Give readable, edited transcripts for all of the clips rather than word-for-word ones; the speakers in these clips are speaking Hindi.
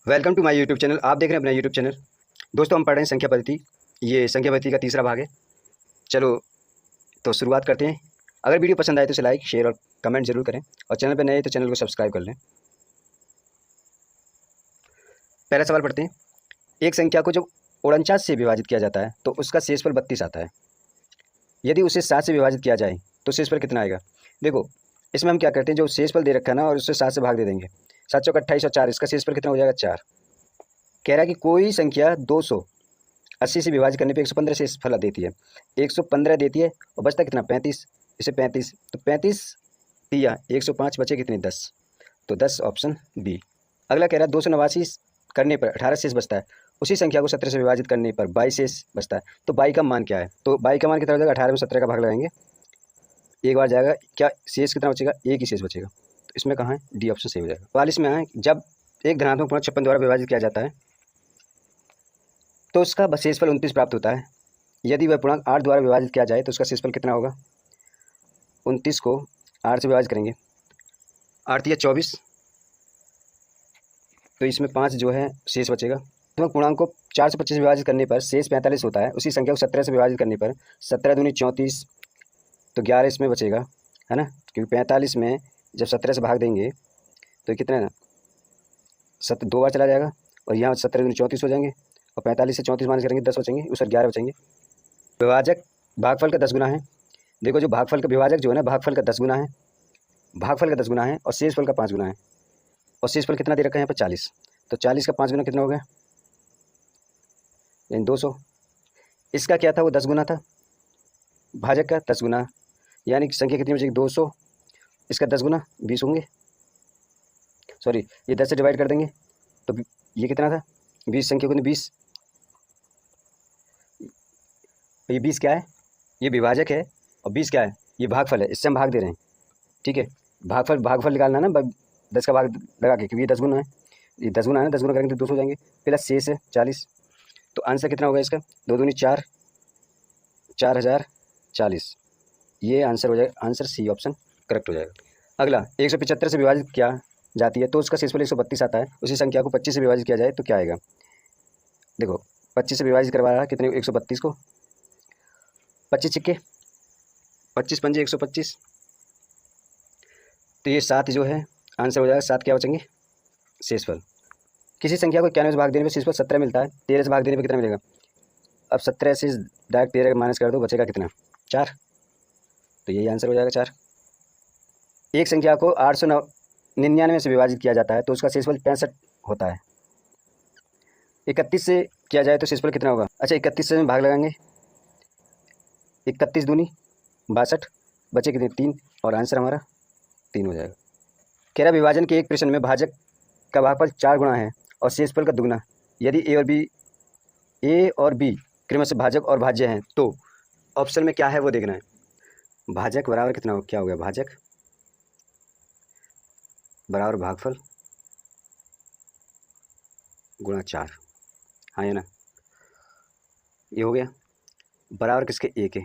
Welcome to my YouTube channel. आप देख रहे हैं अपना यूट्यूब चैनल। दोस्तों, हम पढ़ रहे हैं संख्या पद्धति। ये संख्या पद्धति का तीसरा भाग है। चलो तो शुरुआत करते हैं। अगर वीडियो पसंद आए तो इसे लाइक, शेयर और कमेंट जरूर करें, और चैनल पर नए हैं तो चैनल को सब्सक्राइब कर लें। पहला सवाल पढ़ते हैं। एक संख्या को जब 49 से विभाजित किया जाता है तो उसका शेषफल 32 आता है। यदि उसे 7 से विभाजित किया जाए तो शेषफल कितना आएगा? देखो, इसमें हम क्या करते हैं, जो शेषफल दे रखा है ना, और उससे 7 से भाग दे देंगे। 7 चौक 28 और 4, इसका शेषफल कितना हो जाएगा? 4। कह रहा है कि कोई संख्या 280 से विभाजित करने पे 115 से फल देती है। 115 देती है और बचता कितना? 35। इसे 35 तो 35 दिया, 105 बचे कितने? 10। तो 10 ऑप्शन बी। अगला कह रहा है 289 करने पर 18 शेष बचता है। उसी संख्या को 17 से विभाजित करने पर 22 शेष बचता है। तो 22 का मान क्या है? तो 22 का मान कितना हो जाएगा? 18 में 17 का भाग लगाएंगे, एक बार जाएगा। क्या शेष कितना बचेगा? एक ही शेष बचेगा। तो इसमें कहाँ है? डी ऑप्शन सही हो जाएगा। 44 में है, जब एक धनात्मक पूर्णांक 56 द्वारा विभाजित किया जाता है तो उसका शेषफल 29 प्राप्त होता है। यदि वह पूर्णांक 8 द्वारा विभाजित किया जाए तो उसका शेषफल कितना होगा? 29 को 8 से विभाजित करेंगे, 8 या 24, तो इसमें 5 जो है शेष बचेगा। तो पूर्णांक को 4 से 25 विभाजित करने पर शेष 45 होता है। उसी संख्या को 17 से विभाजित करने पर 17 दूनी 34, तो 11 इसमें बचेगा, है ना, क्योंकि 45 में जब 17 से भाग देंगे तो कितना है ना, 2 बार चला जाएगा, और यहाँ 17 दूनी 34 हो जाएंगे, और 45 से 34 माइनस करेंगे 10 बचेंगे, उस 11 बचेंगे। विभाजक भागफल का 10 गुना है। देखो, जो भागफल का विभाजक जो है ना, भागफल का 10 गुना है, भागफल का 10 गुना है, और शेषफल का 5 गुना है। और शेषफल कितना दे रखा है यहाँ पर? 40। तो 40 का 5 गुना कितना हो गया? यानी 200। इसका क्या था? वो 10 गुना था, भाजक का 10 गुना, यानी कि संख्या कितनी बचेगी? 200। इसका 10 गुना 20 होंगे, सॉरी, ये 10 से डिवाइड कर देंगे तो ये कितना था? 20 संख्या को 20, ये 20 क्या है? ये विभाजक है, और 20 क्या है? ये भागफल है, इससे हम भाग दे रहे हैं। ठीक है, भागफल भागफल निकालना है ना, 10 का भाग लगा के, क्योंकि ये 10 गुना है, ये 10 गुना है ना, 10 गुना करेंगे तो 200 हो जाएंगे, प्लस शेष है 40। तो आंसर कितना होगा इसका? 2 दूनी 4, 4040। ये आंसर हो जाएगा। आंसर सी ऑप्शन करेक्ट हो जाएगा। अगला 175 से विभाजित किया जाती है तो उसका शेषफल 132 आता है। उसी संख्या को 25 से विभाजित किया जाए तो क्या आएगा? देखो, 25 से विभाजित करवा रहा है कितने? 132 को। 25 छिक्के 25 पंजे 125, तो ये 7 जो है आंसर हो जाएगा। 7 क्या बचेंगे? शेषफल। किसी संख्या को 91 से भाग देने पर शेषफल 17 मिलता है। 13 से भाग देने पर कितना मिलेगा? अब 17 से डायरेक्ट 13 माइनस कर दो, बचेगा कितना? 4। तो यही आंसर हो जाएगा 4। एक संख्या को 899 से विभाजित किया जाता है तो उसका शेषफल 65 होता है। 31 से किया जाए तो शेषफल कितना होगा? अच्छा, 31 से भाग लगाएंगे, 31 दूनी 62, बचे कितने? 3, और आंसर हमारा 3 हो जाएगा। कह रहा विभाजन के एक प्रश्न में भाजक का भागफल 4 गुना है और शेषफल का दुगुना। यदि ए और बी क्रमशः भाजक और भाज्य हैं तो ऑप्शन में क्या है वो देखना है। भाजक बराबर कितना हो, क्या हो गया? भाजक बराबर भागफल गुणा 4, हाँ है ना, ये हो गया। बराबर किसके? ए के।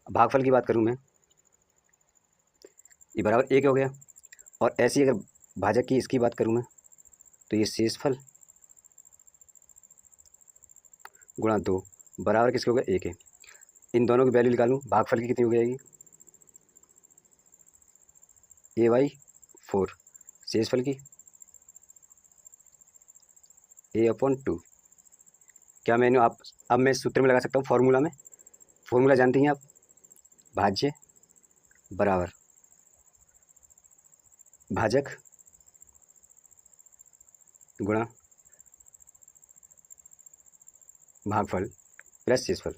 भागफल की बात करूँ मैं, ये बराबर ए के हो गया। और ऐसी अगर भाजक की इसकी बात करूँ मैं तो ये शेषफल गुणा 2 बराबर किसके हो गया? ए के। इन दोनों की वैल्यू निकालूँ, भागफल की कितनी हो जाएगी? a/4, शेषफल की a/2। क्या मैंने आप अब मैं सूत्र में लगा सकता हूँ, फॉर्मूला में। फॉर्मूला जानती हैं आप? भाज्य बराबर भाजक गुणा भागफल प्लस शेषफल।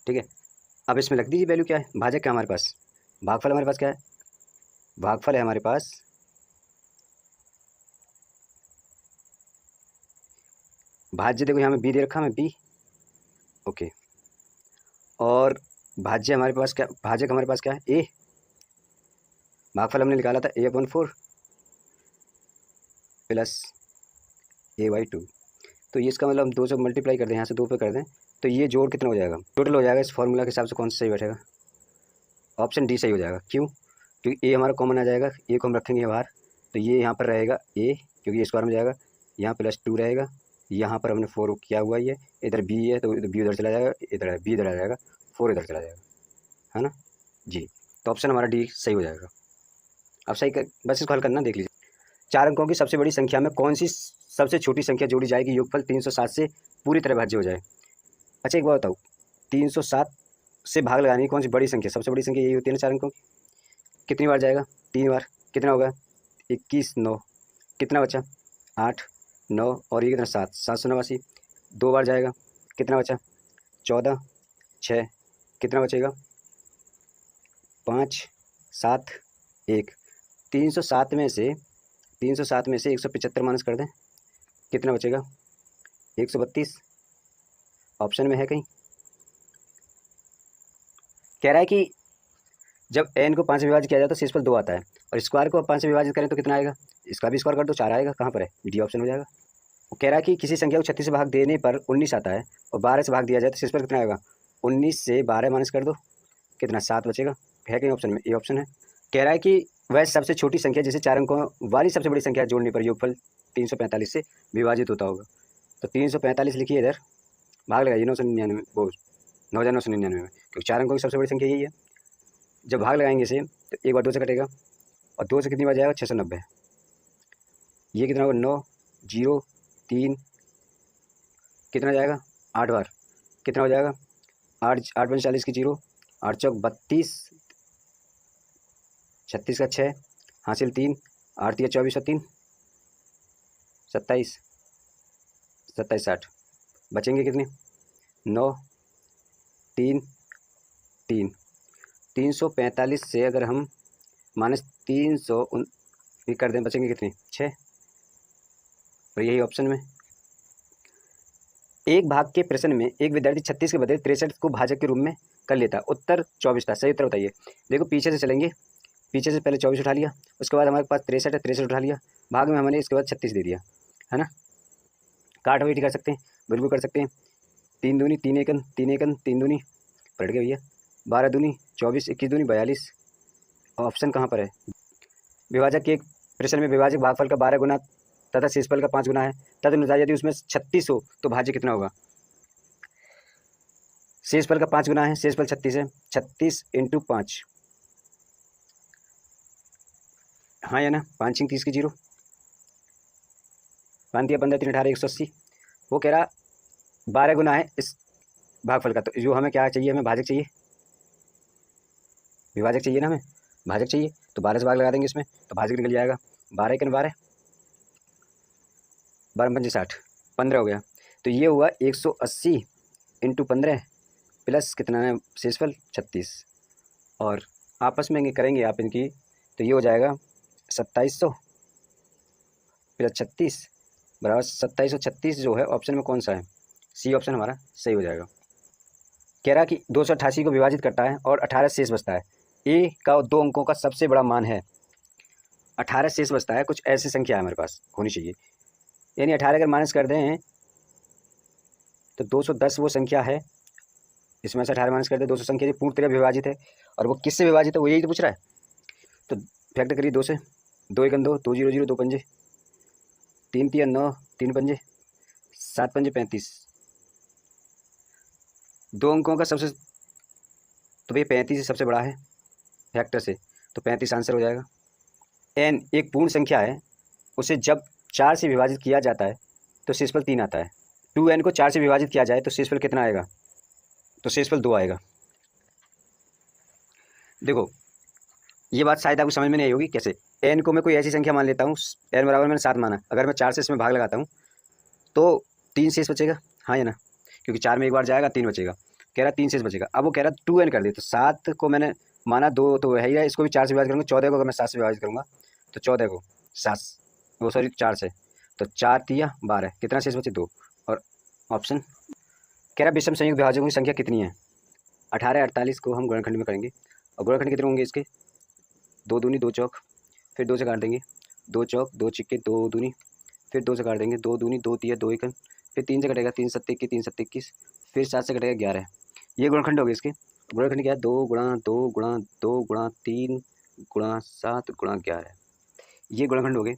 ठीक है, अब इसमें लग दीजिए वैल्यू क्या है। भाजक क्या हमारे पास? भागफल हमारे पास क्या है? भागफल है हमारे पास भाज्य, देखो यहाँ में बी दे रखा है, बी, ओके। और भाज्य हमारे पास क्या? भाजक हमारे पास क्या है? ए। भागफल हमने निकाला था a/4 प्लस a/2। तो ये इसका मतलब हम 2 से मल्टीप्लाई कर दें, यहाँ से 2 पे कर दें, तो ये जोड़ कितना हो जाएगा? टोटल हो जाएगा। इस फॉर्मूला के हिसाब से कौन सा सही बैठेगा? ऑप्शन डी सही हो जाएगा। क्यों? क्योंकि ए हमारा कॉमन आ जाएगा, ए को हम रखेंगे बाहर, तो ये यहाँ पर रहेगा a, क्योंकि ये स्क्वायर में जाएगा, यहाँ +2 रहेगा, यहाँ पर हमने 4 किया हुआ ही है, इधर b है तो b उधर चला जाएगा, इधर b इधर आ जाएगा, 4 इधर चला जाएगा, है ना जी। तो ऑप्शन हमारा डी सही हो जाएगा। अब सही कर, बस इसको हल करना देख लीजिए। 4 अंकों की सबसे बड़ी संख्या में कौन सी सबसे छोटी संख्या जोड़ी जाएगी योगफल 307 से पूरी तरह भाज्य हो जाए। अच्छा एक बात बताओ, 307 से भाग लगाने की कौन सी बड़ी संख्या, सबसे बड़ी संख्या यही होती है ना 4 अंकों की। कितनी बार जाएगा, 3 बार, कितना होगा 21 9, कितना बचा 8 9 और ये कितना 7 789, 2 बार जाएगा, कितना बचा 14 6, कितना बचेगा 5 7 1। 307 में से 175 माइनस कर दें, कितना बचेगा 132। ऑप्शन में है कहीं। कह रहा है कि जब n को 5 से विभाजित किया जाए तो शेषफल 2 आता है, और स्क्वायर को 5 से विभाजित करें तो कितना आएगा, इसका भी स्क्वायर कर दो 4 आएगा, कहाँ पर है डी ऑप्शन हो जाएगा। वो कह रहा है कि किसी संख्या को 36 से भाग देने पर 19 आता है और 12 से भाग दिया जाए तो शेषफल कितना आएगा, 19 से 12 माइनस कर दो, कितना 7 बचेगा, है कहीं ऑप्शन में, ये ऑप्शन है। कह रहा है कि वह सबसे छोटी संख्या जिसे 4 अंकों वाली सबसे बड़ी संख्या जोड़ने पर योगफल 345 से विभाजित होता होगा। तो 345 लिखिए, इधर भाग लगाइए 999 वो 9999 में, क्योंकि 4 अंकों की सबसे बड़ी संख्या यही है। जब भाग लगाएंगे इसे तो एक बार 2 से कटेगा और 2 से कितनी बार जाएगा 690, ये कितना होगा 9 0 3, कितना जाएगा 8 बार, कितना हो जाएगा 8 8 पंच 40 की 0, 8 चौक 32, 36 का 6 हासिल 3, 8 3 24 और 3 27 27 60, बचेंगे कितने 9 3 3। 345 से अगर हम -300 भी कर दें बचेंगे कितने 6, और यही ऑप्शन में। एक भाग के प्रश्न में एक विद्यार्थी 36 के बदले 63 को भाजक के रूप में कर लेता, उत्तर 24 था, सही उत्तर बताइए। देखो पीछे से चलेंगे, पीछे से पहले 24 उठा लिया, उसके बाद हमारे पास 63 है, 63 उठा लिया, भाग में हमने इसके बाद 36 दे दिया, है ना। काट वही कर सकते हैं, बिल्कुल कर सकते हैं। 3 दूनी 3 एकन 3 एकन 3 दूनी पलट गए भैया, 12 दूनी 24 21 दूनी 42। ऑप्शन कहाँ पर है, विभाजक के एक प्रश्न में विभाजक भागफल का 12 गुना तथा शेषफल का 5 गुना है, तदनुसार यदि उसमें 36 हो तो भाज्य कितना होगा। शेषफल का 5 गुना है, शेषफल 36 है, 36 × 5, हाँ या ना, 5 6 30 की 0, 5 दिया 15 3 18 180। वो कह रहा 12 गुना है इस भागफल का, तो जो हमें क्या चाहिए, हमें भाजक चाहिए, विभाजक चाहिए ना, हमें भाजक चाहिए, तो 12 से भाग लगा देंगे इसमें तो भाजक निकल जाएगा, 12 × 12 12 5 60 15 हो गया। तो ये हुआ 180 × 15 प्लस कितना है शेषफल 36, और आपस में करेंगे आप इनकी, तो ये हो जाएगा 2700 प्लस 36 बराबर 2736, जो है ऑप्शन में कौन सा है, सी ऑप्शन हमारा सही हो जाएगा। कह रहा कि 288 को विभाजित करता है और 18 शेष बचता है, ए का 2 अंकों का सबसे बड़ा मान है, 18 शेष बचता है, कुछ ऐसी संख्या है हमारे पास होनी चाहिए, यानी 18 अगर माइनस कर दें तो 210 वो संख्या है, इसमें से 18 माइनस कर दे 200 संख्या जो पूर्ण तरह विभाजित है, और वो किससे विभाजित है वो यही तो पूछ रहा है। तो फैक्टर करिए 2 से, 2 1 2 2 0 0 2 पंजे 3 3 9 3 पंजे 7 पंजे 35, 2 अंकों का सबसे, तो भैया 35 सबसे बड़ा है फैक्टर से, तो 35 आंसर हो जाएगा। n एक पूर्ण संख्या है, उसे जब 4 से विभाजित किया जाता है तो शेषफल 3 आता है। 2n को 4 से विभाजित किया जाए तो शेषफल कितना आएगा, तो शेषफल 2 आएगा। देखो ये बात शायद आपको समझ में नहीं आई होगी कैसे, n को मैं कोई ऐसी संख्या मान लेता हूँ, n बराबर मैंने 7 माना, अगर मैं 4 से इसमें भाग लगाता हूँ तो 3 शेष बचेगा, हाँ या ना, क्योंकि 4 में एक बार जाएगा 3 बचेगा, कह रहा 3 शेष बचेगा। अब वो कह रहा 2n कर दे, तो 7 को मैंने माना 2 तो है ही है, इसको भी 4 से विभाजित करूँगा, 14 को अगर मैं 7 से विभाजित करूँगा तो 14 को 7 वो सॉरी 4 से, तो 4 3 12, कितना शेष बचे 2, और ऑप्शन कह रहा विषम संयुक्त विभाजकों की संख्या कितनी है। 18 48 को हम गुणनखंड में करेंगे, और गुणनखंड कितने होंगे इसके, 2 दूनी 2 चौक, फिर 2 से काट देंगे, 2 चौक 2 चिक्के 2 दूनी, फिर 2 से काट देंगे, 2 दूनी 2 तिया 2 एकन, फिर 3 से कटेगा 3 7 21 3 7 21, फिर 7 से कटेगा 11, ये गुणनखंड हो गया इसके। गुणनखंड क्या है, 2 × 2 × 2 × 3 × 7 × 11, ये गुणनखंड हो गए।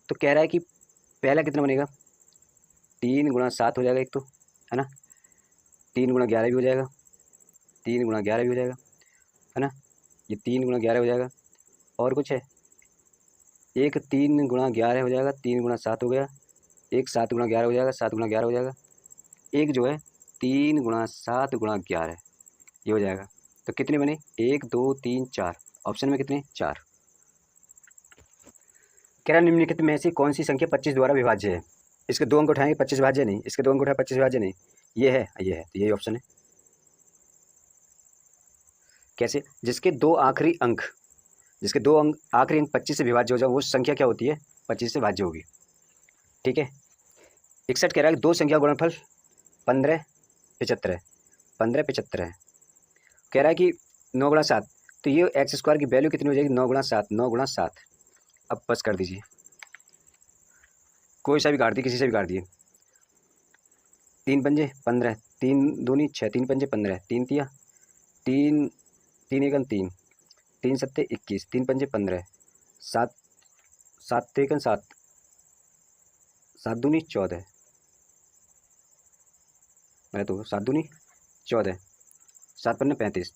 तो कह रहा है कि पहला कितना बनेगा, 3 × 7 हो जाएगा एक तो, है ना, 3 × 11 भी हो जाएगा, 3 × 11 भी हो जाएगा, है ना, ये 3 × 11 हो जाएगा। और कुछ है, एक 3 × 11 हो जाएगा, 3 × 7 हो गया, एक 7 × 11 हो जाएगा, 7 × 11 हो जाएगा, एक जो है 3 × 7 × 11 ये हो जाएगा। तो कितने बने, 1 2 3 4, ऑप्शन में कितने, 4। कह रहा निम्नलिखित में से कौन सी संख्या 25 द्वारा विभाज्य है। इसके 2 अंक उठाएंगे 25 विभाज्य नहीं, इसके 2 अंक उठाए 25 विभाज्य नहीं, ये है, तो यही ऑप्शन है। कैसे, जिसके 2 आखिरी अंक, जिसके 2 अंक आखिरी अंक 25 से विभाज्य हो जाए वो संख्या क्या होती है, 25 से भाज्य होगी। ठीक है। 61 कह रहा है कि दो संख्या गुणनफल 15 75, 15 75 है। कह रहा है कि 9 × 7, तो ये x² की वैल्यू कितनी हो जाएगी, 9 × 7, 9 × 7। अब बस कर दीजिए, कोई सा भी काट दिए, किसी से भी काट दिए। 3 पंजे 15, 3 दूनी 6, 3 पंजे 15, 3 तिया 3, 3 एकन 3, 3 सत्ते 21, 3 पंजे 15, 7 7 एकन 7, 7 दूनी 14, मैं तो 7 दूनी 14, 7 पन्ने 35,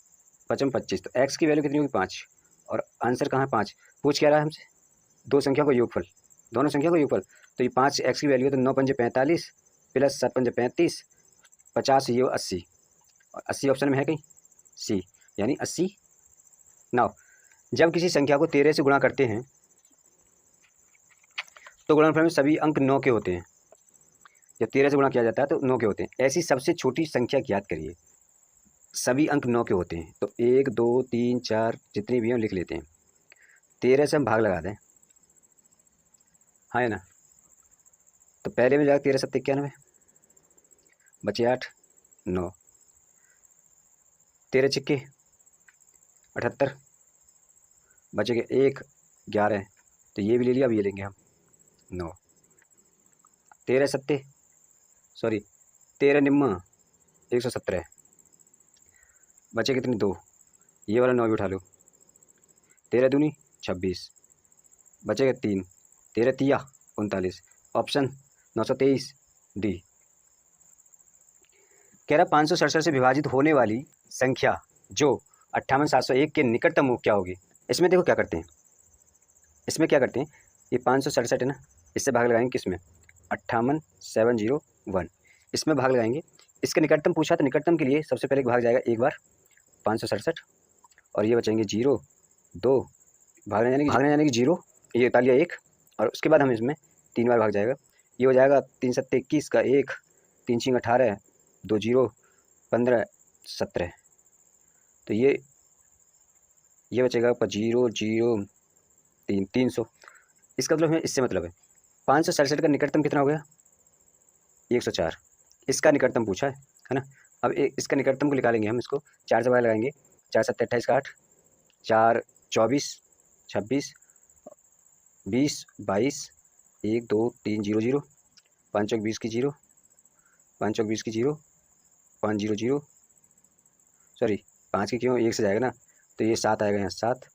5 25। तो x की वैल्यू कितनी होगी, 5। और आंसर कहाँ है, 5। पूछ क्या रहा है हमसे, दो संख्या को योगफल, दोनों संख्या को योगफल। तो ये 5 x की वैल्यू है, तो 9 पंजे 45 प्लस 7 पंजे 35, 50 ये 80, और 80 ऑप्शन में है कहीं, सी, यानी 80। नाउ जब किसी संख्या को 13 से गुणा करते हैं तो गुणनफल में सभी अंक 9 के होते हैं। जब 13 से गुणा किया जाता है तो 9 के होते हैं। ऐसी सबसे छोटी संख्या ज्ञात करिए, सभी अंक 9 के होते हैं। तो 1 2 3 4 जितनी भी हैं लिख लेते हैं। 13 से हम भाग लगा दें, हाँ है ना, तो पहले में जाएगा 13 7 91, बचे 8 9, 13 छिक्के 78, बचेगा 1 11, तो ये भी ले लिया, अब ये लेंगे हम 9, 13 सत्ते सॉरी 13 निम्मा 117, बचे कितनी 2, ये वाला 9 भी उठा लो, 13 दूनी 26, बचेगा 3, 13 तिया 39, ऑप्शन 923 डी। कह रहा 567 से विभाजित होने वाली संख्या जो 58701 के निकटतम हो क्या होगी। इसमें देखो क्या करते हैं, इसमें क्या करते हैं, ये 567 है ना, इससे भाग लगाएंगे किसमें, 58701, इसमें भाग लगाएंगे। इसके निकटतम पूछा तो निकटतम के लिए सबसे पहले भाग जाएगा एक बार 567, और ये बचेंगे 0 2, भागने जाने की 0, ये उतार लिया 1, और उसके बाद हम इसमें 3 बार भाग जाएगा। ये हो जाएगा 3 सत्ते 21 का 1, 3 छिंग 18, 2 0 15 17, तो ये बचेगा आपका 0 0 3 300। इसका मतलब है, इससे मतलब है 567 का निकटतम कितना हो गया, 104। इसका निकटतम पूछा है ना। अब इसका निकटतम को निकालेंगे हम, इसको 4 से भाग लगाएंगे, 4 सत्ते 28 का 8, 4 24 26 20 22, 1 2 3 0 0, 5 चौक 20 की 0, 5 चौक 20 की 0, 5 0 0, सॉरी 5 की क्यों, 1 से जाएगा ना, तो ये 7 आएगा यहाँ, 7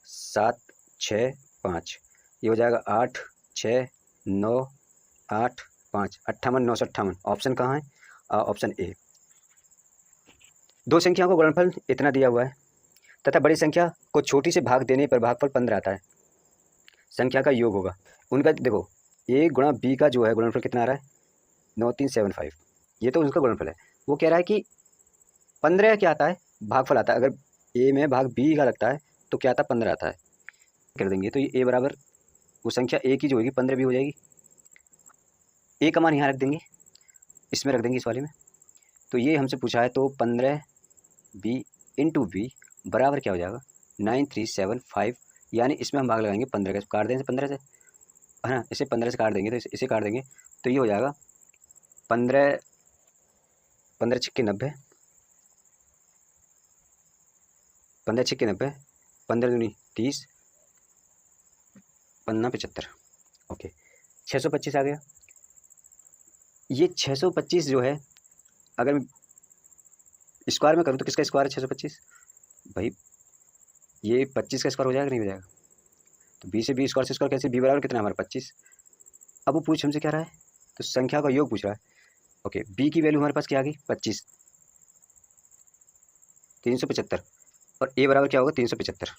7 6 5, ये हो जाएगा 8 6 9 8 5, 58 958, ऑप्शन कहाँ है, ऑप्शन ए। दो संख्याओं का गुणनफल इतना दिया हुआ है तथा बड़ी संख्या को छोटी से भाग देने पर भागफल 15 आता है। संख्या का योग होगा उनका, देखो a गुणा b का जो है गुणनफल कितना आ रहा है, 9375, ये तो उनका गुणनफल है। वो कह रहा है कि 15 क्या आता है, भागफल आता है। अगर a में भाग b का लगता है तो क्या आता है, 15 आता है। कर देंगे तो ये a बराबर वो संख्या a की जो होगी 15 भी हो जाएगी। a का मान यहाँ रख देंगे, इसमें रख देंगे इस वाले में। तो ये हमसे पूछा है, तो 15 b इंटू बी बराबर क्या हो जाएगा, 9375, यानी इसमें हम भाग लगाएंगे 15 का, काट देंगे 15 से, है ना, इसे 15 से काट देंगे, तो इसे काट देंगे, तो ये हो जाएगा 15 15 छिक्के 90, 15 छिक्के 90, 15 दूनी 30, 15 75, ओके 625 आ गया। ये 625 जो है अगर मैं स्क्वायर में करूँ तो किसका स्क्वायर है 625, भाई ये 25 का स्क्वायर हो जाएगा नहीं हो जाएगा, तो बी से बी स्क्वायर से स्क्वायर कैसे, बी बराबर कितना है हमारा 25। अब वो पूछ हमसे क्या रहा है, तो संख्या का योग पूछ रहा है। ओके, बी की वैल्यू हमारे पास क्या आ गई 25, 375, और ए बराबर क्या होगा 375,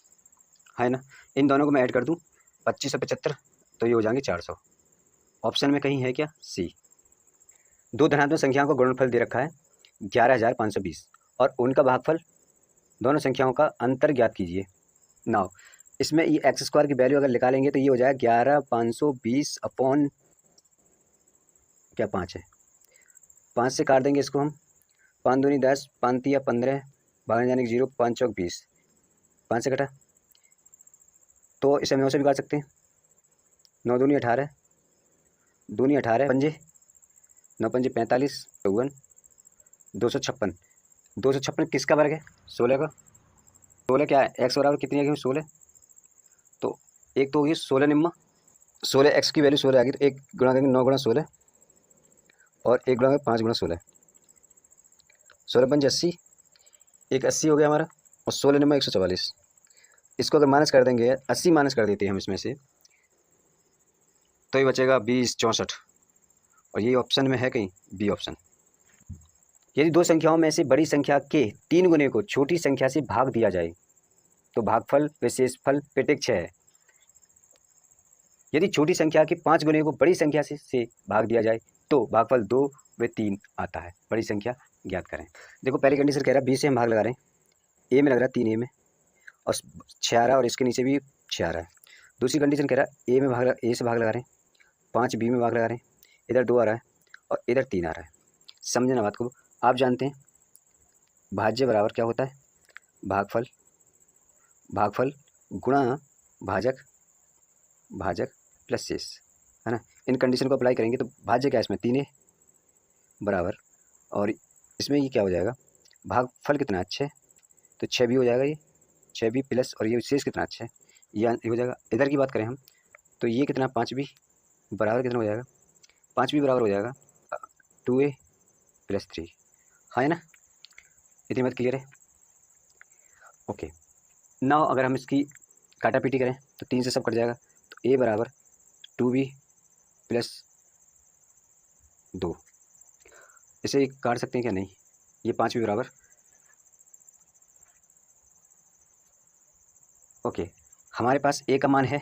है ना। इन दोनों को मैं ऐड कर दूँ 25 और 75, तो ये हो जाएंगे 400। ऑप्शन में कहीं है क्या, सी। दो धनात्मक संख्याओं का गुणनफल दे रखा है 11,520 और उनका भागफल, दोनों संख्याओं का अंतर ज्ञात कीजिए। नाउ इसमें ये एक्स स्क्वायर की वैल्यू अगर निकालेंगे तो ये हो जाएगा 11,520 अपॉन क्या 5 है, 5 से काट देंगे इसको हम, 5 दूनी 10, 5 तिया 15, भागने जाने की 0, 5 चौक 20, 5 से कटा, तो इसे हम 9 से भी काट सकते हैं, 9 दूनी 18, दूनी 18, पंजे 9 पंजे 45, 54, 256, 256 किसका वर्ग है, 16 का। 16 क्या है, एक्स बराबर कितनी आ गई 16, तो एक तो होगी 16 निम्मा, 16 एक्स की वैल्यू 16 आ गई, तो एक गुणा करेंगे 9 गुणा 16 और एक गुणा 5 गुणा 16, 16 पंजे 80, एक 80 हो गया हमारा, और 16 निम्मा 144। इसको अगर माइनस कर देंगे, 80 माइनस कर देते हैं हम इसमें से, तो ये बचेगा 20 64, और ये ऑप्शन में है कहीं, बी ऑप्शन। यदि दो संख्याओं में से बड़ी संख्या के 3 गुने को छोटी संख्या से भाग दिया जाए तो भागफल विशेषफल प्रत्यक्ष है। यदि छोटी संख्या के 5 गुने को बड़ी संख्या से भाग दिया जाए तो भागफल 2 व 3 आता है। बड़ी संख्या ज्ञात करें। देखो पहली कंडीशन कह रहा है 20 से हम भाग लगा रहे हैं, ए में लग रहा है 3 ए में, और 6 आ रहा है, और इसके नीचे भी 6 आ रहा है। दूसरी कंडीशन कह रहा है ए से भाग लगा रहे हैं, 5 बी में भाग लगा रहे हैं, इधर 2 आ रहा है और इधर 3 आ रहा है। समझना बात को, आप जानते हैं भाज्य बराबर क्या होता है, भागफल, भागफल गुणा भाजक, भाजक प्लस शेष, है ना। इन कंडीशन को अप्लाई करेंगे तो भाज्य क्या है इसमें 3a बराबर, और इसमें ये क्या हो जाएगा, भागफल कितना है 6, तो 6 भी हो जाएगा, ये 6 भी प्लस, और ये शेष कितना 6, ये हो जाएगा। इधर की बात करें हम तो ये कितना 5 भी बराबर कितना हो जाएगा, 5 भी बराबर हो जाएगा 2a प्लस 3, हाँ है ना। इतनी बात क्लियर है। ओके, नाउ अगर हम इसकी काटा पीटी करें तो 3 से सब कट जाएगा, तो a बराबर 2b प्लस 2, इसे काट सकते हैं क्या, नहीं, ये 5 भी बराबर। ओके, हमारे पास a का मान है,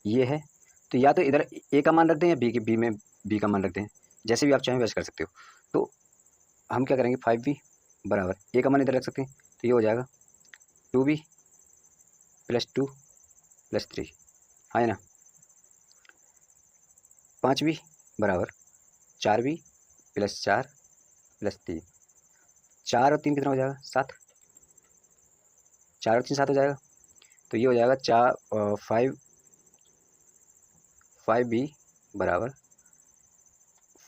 ये है, तो या तो इधर a का मान रख दें या बी में b का मान रख दें, जैसे भी आप चाहें वैसे कर सकते हो। तो हम क्या करेंगे 5b बराबर a का मान इधर रख सकते हैं, तो ये हो जाएगा 2b प्लस 2 प्लस 3, हाँ है ना। 5b बराबर 4b प्लस 4 प्लस 3, 4 और 3 कितना हो जाएगा 7, 4 और 3 7 हो जाएगा, तो ये हो जाएगा 5b बराबर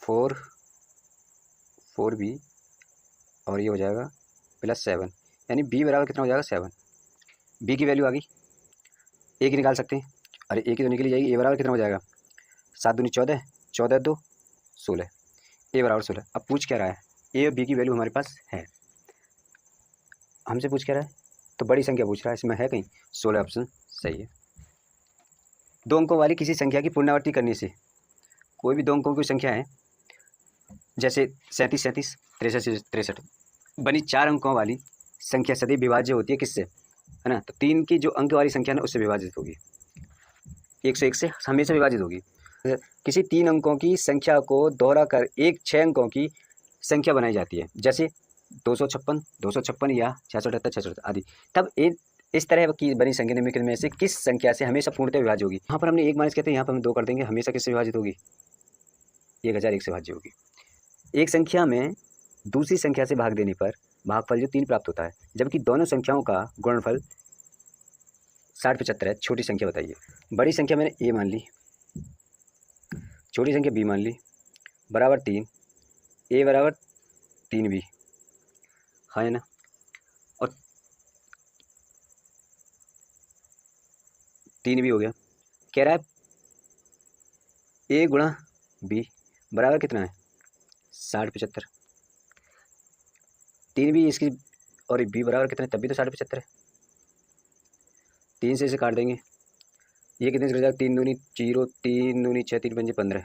4b, और ये हो जाएगा प्लस 7, यानी b बराबर कितना हो जाएगा 7। b की वैल्यू आ गई, a की निकाल सकते हैं, अरे a की तो निकली जाएगी, a बराबर कितना हो जाएगा 7 दूनी 14, 14 2 16, a बराबर 16। अब पूछ क्या रहा है, a और b की वैल्यू हमारे पास है, हमसे पूछ क्या रहा है, तो बड़ी संख्या पूछ रहा है, इसमें है कहीं 16, ऑप्शन सही है। 2 अंकों वाली किसी संख्या की पुनरावृत्ति करने से, कोई भी 2 अंकों की संख्या है, जैसे 37 37 63 63, बनी 4 अंकों वाली संख्या सदैव विभाज्य होती है किससे, है ना। तो 3 की जो अंक वाली संख्या है उससे विभाजित होगी, 101 से हमेशा विभाजित होगी। किसी 3 अंकों की संख्या को दोहरा कर एक 6 अंकों की संख्या बनाई जाती है, जैसे 256 या 678 678 आदि, तब इस तरह की बनी संख्या निम्नलिखित में से किस संख्या से हमेशा पूर्णतः विभाज्य होगी। यहाँ पर हमने 1 माइनस कहते हैं, यहाँ पर हम 2 कर देंगे, हमेशा किससे विभाजित होगी, 1001 से विभाज्य होगी। एक संख्या में दूसरी संख्या से भाग देने पर भागफल जो 3 प्राप्त होता है, जबकि दोनों संख्याओं का गुणनफल 60 75 है। छोटी संख्या बताइए। बड़ी संख्या मैंने a मान ली, छोटी संख्या b मान ली, बराबर 3, a बराबर 3b, हाँ है ना। और 3 भी हो गया, कह रहा है a गुणा b बराबर कितना है 60 75, 3 भी इसकी और b बराबर कितना है, तब भी तो 60 75 है। 3 से इसे काट देंगे, ये कितने से जाएगा, 3 दूनी 0, 3 दूनी 6, 3 पंजे 15,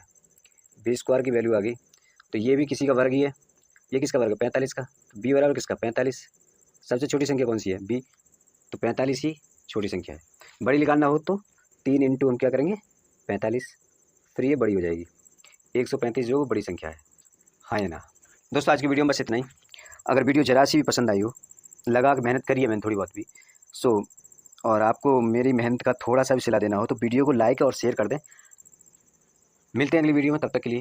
बी स्क्वायर की वैल्यू आ गई। तो ये भी किसी का वर्ग ही है, ये किसका वर्ग है, 45 का। तो बी बराबर किसका, 45। सबसे छोटी संख्या कौन सी है, बी, तो 45 ही छोटी संख्या है। बड़ी निकालना हो तो 3 इंटू हम क्या करेंगे 45, फिर ये बड़ी हो जाएगी। 135 जो बड़ी संख्या है, हाँ या ना। दोस्तों आज की वीडियो में बस इतना ही। अगर वीडियो जरा सी भी पसंद आई हो, लगा के मेहनत करी है मैंने थोड़ी बहुत भी, सो और आपको मेरी मेहनत का थोड़ा सा भी सिला देना हो तो वीडियो को लाइक और शेयर कर दें। मिलते हैं अगली वीडियो में, तब तक के लिए।